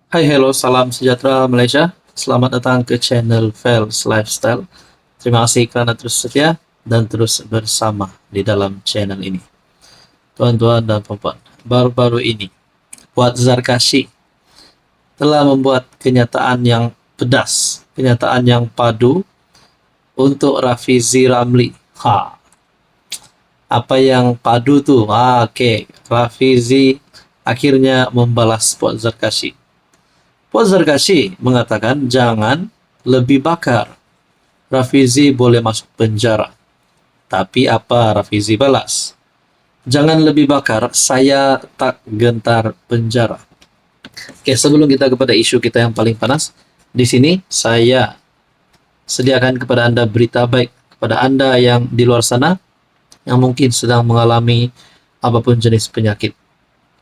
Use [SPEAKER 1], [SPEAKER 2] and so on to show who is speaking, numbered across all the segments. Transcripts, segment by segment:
[SPEAKER 1] Hai, hello, salam sejahtera Malaysia. Selamat datang ke channel Fels Lifestyle. Terima kasih karena terus setia dan terus bersama di dalam channel ini. Tuan-tuan dan puan, baru-baru ini Wad Zarkashi telah membuat kenyataan yang pedas, kenyataan yang padu untuk Rafizi Ramli. Apa yang padu tuh? Oke. Rafizi akhirnya membalas Wad Zarkashi. Wad Zarkashi mengatakan jangan lebih bakar. Rafizi boleh masuk penjara. Tapi apa Rafizi balas? Jangan lebih bakar, saya tak gentar penjara. Oke, sebelum kita kepada isu kita yang paling panas, di sini saya sediakan kepada Anda berita baik kepada Anda yang di luar sana yang mungkin sedang mengalami apapun jenis penyakit.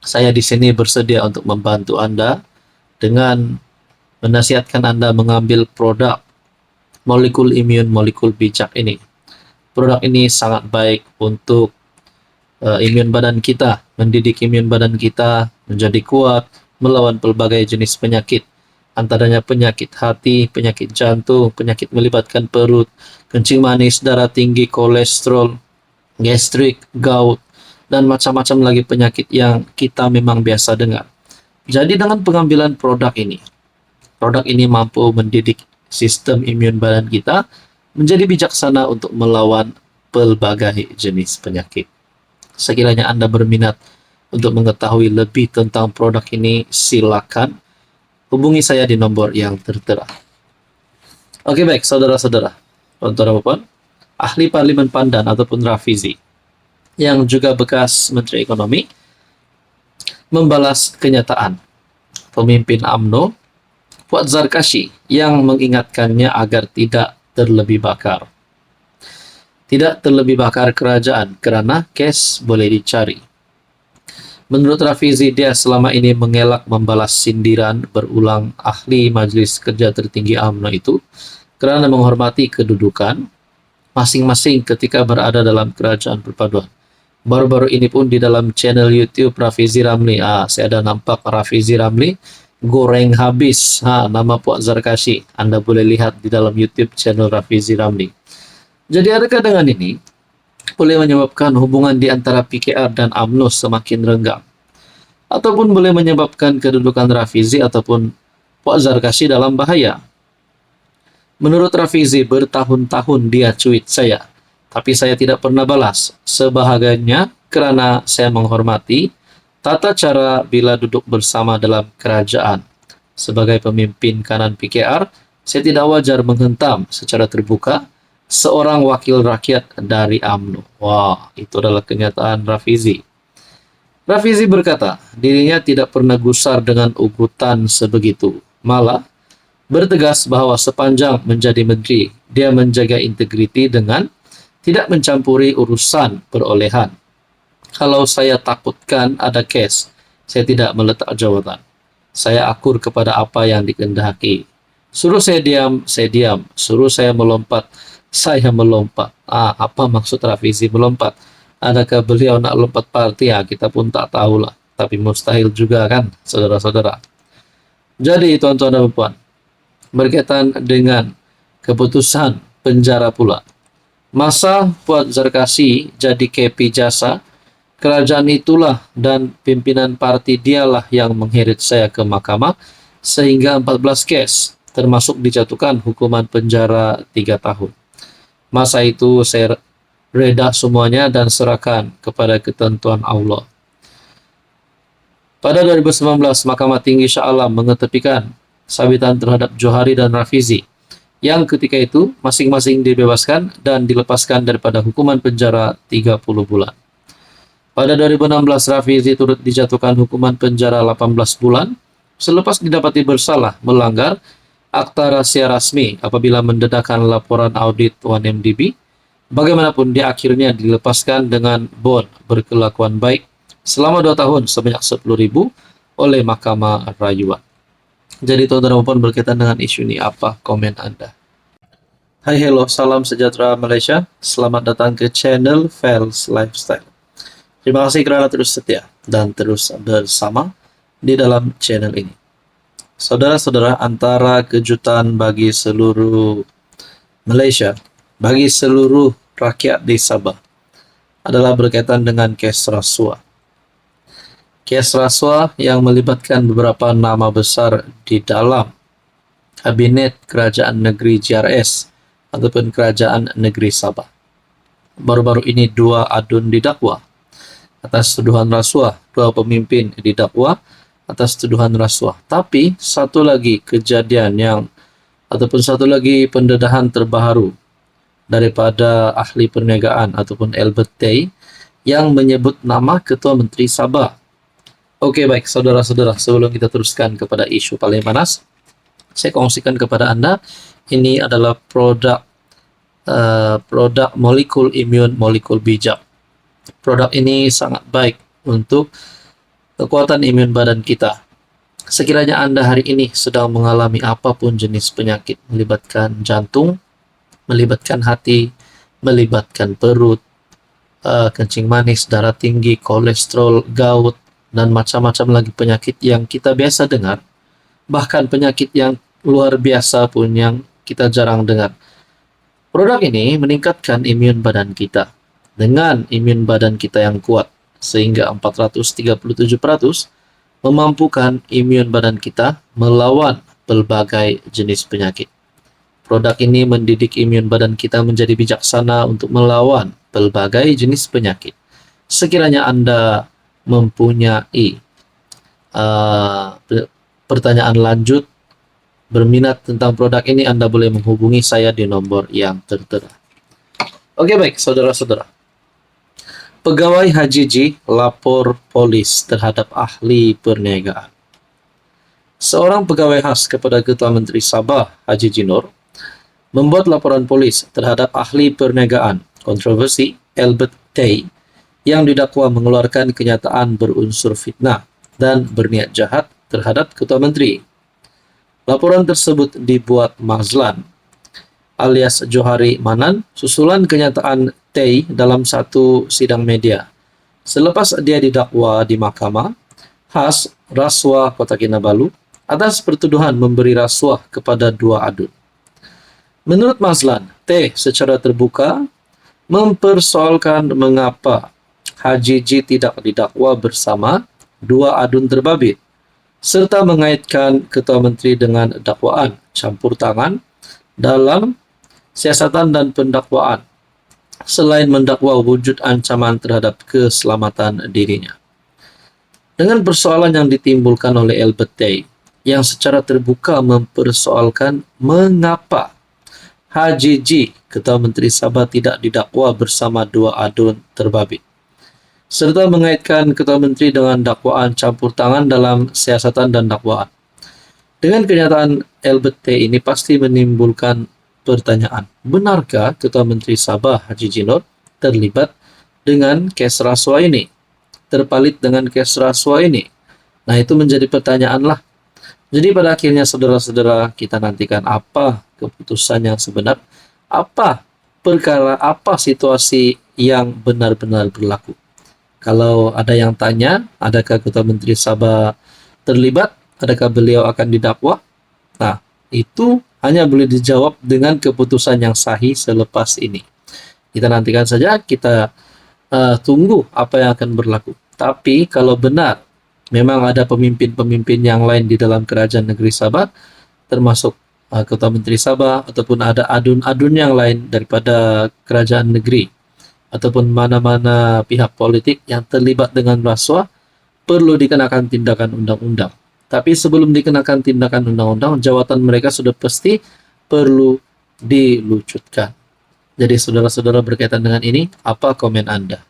[SPEAKER 1] Saya di sini bersedia untuk membantu Anda dengan menasihatkan Anda mengambil produk molekul imun, molekul bijak ini. Produk ini sangat baik untuk imun badan kita, mendidik imun badan kita menjadi kuat melawan pelbagai jenis penyakit. Antaranya penyakit hati, penyakit jantung, penyakit melibatkan perut, kencing manis, darah tinggi, kolesterol, gastrik, gout, dan macam-macam lagi penyakit yang kita memang biasa dengar. Jadi dengan pengambilan produk ini mampu mendidik sistem imun badan kita menjadi bijaksana untuk melawan pelbagai jenis penyakit. Sekiranya Anda berminat untuk mengetahui lebih tentang produk ini, silakan hubungi saya di nomor yang tertera. Oke, baik, saudara-saudara, tuan-tuan dan puan, ahli Parlimen Pandan ataupun Rafizi, yang juga bekas Menteri Ekonomi, membalas kenyataan pemimpin UMNO Wad Zarkashi yang mengingatkannya agar tidak terlebih bakar. Tidak terlebih bakar kerajaan kerana kes boleh dicari. Menurut Rafizi, dia selama ini mengelak membalas sindiran berulang ahli Majlis Kerja Tertinggi UMNO itu kerana menghormati kedudukan masing-masing ketika berada dalam kerajaan perpaduan. Baru-baru ini pun di dalam channel YouTube Rafizi Ramli, saya ada nampak Rafizi Ramli goreng habis nama Puak Zarkashi. Anda boleh lihat di dalam YouTube channel Rafizi Ramli. Jadi adakah dengan ini boleh menyebabkan hubungan di antara PKR dan UMNO semakin renggang? Ataupun boleh menyebabkan kedudukan Rafizi ataupun Puak Zarkashi dalam bahaya? Menurut Rafizi, bertahun-tahun dia cuit saya, tapi saya tidak pernah balas. Sebahagiannya kerana saya menghormati tata cara bila duduk bersama dalam kerajaan. Sebagai pemimpin kanan PKR, saya tidak wajar menghentam secara terbuka seorang wakil rakyat dari UMNO. Wah, itu adalah kenyataan Rafizi. Rafizi berkata, dirinya tidak pernah gusar dengan ugutan sebegitu. Malah, bertegas bahwa sepanjang menjadi menteri, dia menjaga integriti dengan tidak mencampuri urusan perolehan. Kalau saya takutkan ada kes, saya tidak meletak jawatan. Saya akur kepada apa yang dikehendaki. Suruh saya diam, saya diam. Suruh saya melompat, saya melompat. Apa maksud Rafizi melompat? Adakah beliau nak lompat parti? Kita pun tak tahulah. Tapi mustahil juga kan, saudara-saudara. Jadi, tuan-tuan dan puan, berkaitan dengan keputusan penjara pula. Masa Puak Zarkashi jadi KP jasa, kerajaan itulah dan pimpinan parti dialah yang mengheret saya ke mahkamah sehingga 14 kes, termasuk dijatuhkan hukuman penjara 3 tahun. Masa itu saya reda semuanya dan serahkan kepada ketentuan Allah. Pada 2019, Mahkamah Tinggi Shah Alam mengetepikan sabitan terhadap Johari dan Rafizi, yang ketika itu masing-masing dibebaskan dan dilepaskan daripada hukuman penjara 30 bulan. Pada 2016, Rafizi turut dijatuhkan hukuman penjara 18 bulan selepas didapati bersalah melanggar Akta Rahasia Rasmi apabila mendedahkan laporan audit 1MDB. Bagaimanapun, dia akhirnya dilepaskan dengan bond berkelakuan baik selama 2 tahun sebanyak 10.000 oleh Mahkamah Rayuan. Jadi tuan-tuan dan puan, berkaitan dengan isu ini, apa komen Anda? Hai, hello, salam sejahtera Malaysia. Selamat datang ke channel Fels Lifestyle. Terima kasih kerana terus setia dan terus bersama di dalam channel ini. Saudara-saudara, antara kejutan bagi seluruh Malaysia, bagi seluruh rakyat di Sabah adalah berkaitan dengan kes rasuah. Kes rasuah yang melibatkan beberapa nama besar di dalam Kabinet Kerajaan Negeri JRS ataupun Kerajaan Negeri Sabah. Baru-baru ini 2 adun didakwa atas tuduhan rasuah, 2 pemimpin didakwa atas tuduhan rasuah. Tapi satu lagi kejadian ataupun satu lagi pendedahan terbaru daripada ahli perniagaan ataupun Albert Tay yang menyebut nama Ketua Menteri Sabah. Okey, baik saudara-saudara, sebelum kita teruskan kepada isu paling panas, saya kongsikan kepada anda, ini adalah produk molekul imun, molekul bijak. Produk ini sangat baik untuk kekuatan imun badan kita. Sekiranya anda hari ini sedang mengalami apapun jenis penyakit, melibatkan jantung, melibatkan hati, melibatkan perut, kencing manis, darah tinggi, kolesterol, gout, dan macam-macam lagi penyakit yang kita biasa dengar, bahkan penyakit yang luar biasa pun yang kita jarang dengar. Produk ini meningkatkan imun badan kita. Dengan imun badan kita yang kuat, sehingga 437% memampukan imun badan kita melawan pelbagai jenis penyakit. Produk ini mendidik imun badan kita menjadi bijaksana untuk melawan pelbagai jenis penyakit. Sekiranya anda mempunyai pertanyaan lanjut, berminat tentang produk ini, anda boleh menghubungi saya di nomor yang tertera. Okey, baik saudara-saudara. Pegawai HJJ lapor polis terhadap ahli perniagaan. Seorang pegawai khas kepada Ketua Menteri Sabah, Haji Jinor, membuat laporan polis terhadap ahli perniagaan kontroversi Albert Tay yang didakwa mengeluarkan kenyataan berunsur fitnah dan berniat jahat terhadap Ketua Menteri. Laporan tersebut dibuat Mazlan alias Johari Manan susulan kenyataan Tay dalam satu sidang media. Selepas dia didakwa di Mahkamah Khas Rasuah Kota Kinabalu atas pertuduhan memberi rasuah kepada 2 adun. Menurut Mazlan, Tay secara terbuka mempersoalkan mengapa HJJ tidak didakwa bersama 2 adun terbabit, serta mengaitkan Ketua Menteri dengan dakwaan campur tangan dalam siasatan dan pendakwaan, selain mendakwa wujud ancaman terhadap keselamatan dirinya. Dengan persoalan yang ditimbulkan oleh Albert Tay, yang secara terbuka mempersoalkan mengapa HJJ, Ketua Menteri Sabah, tidak didakwa bersama 2 adun terbabit, serta mengaitkan Ketua Menteri dengan dakwaan campur tangan dalam siasatan dan dakwaan. Dengan kenyataan Albert Tay ini pasti menimbulkan pertanyaan, benarkah Ketua Menteri Sabah Haji Jinor terlibat dengan kes rasuah ini, terpalit dengan kes rasuah ini? Nah, itu menjadi pertanyaan lah. Jadi pada akhirnya saudara-saudara, kita nantikan apa keputusan yang sebenar, apa perkara, apa situasi yang benar-benar berlaku. Kalau ada yang tanya, adakah Ketua Menteri Sabah terlibat? Adakah beliau akan didakwa? Nah, itu hanya boleh dijawab dengan keputusan yang sahih selepas ini. Kita nantikan saja, kita tunggu apa yang akan berlaku. Tapi kalau benar, memang ada pemimpin-pemimpin yang lain di dalam Kerajaan Negeri Sabah, termasuk Ketua Menteri Sabah, ataupun ada adun-adun yang lain daripada Kerajaan Negeri, ataupun mana-mana pihak politik yang terlibat dengan rasuah, perlu dikenakan tindakan undang-undang. Tapi sebelum dikenakan tindakan undang-undang, jawatan mereka sudah pasti perlu dilucutkan. Jadi saudara-saudara, berkaitan dengan ini, apa komen Anda?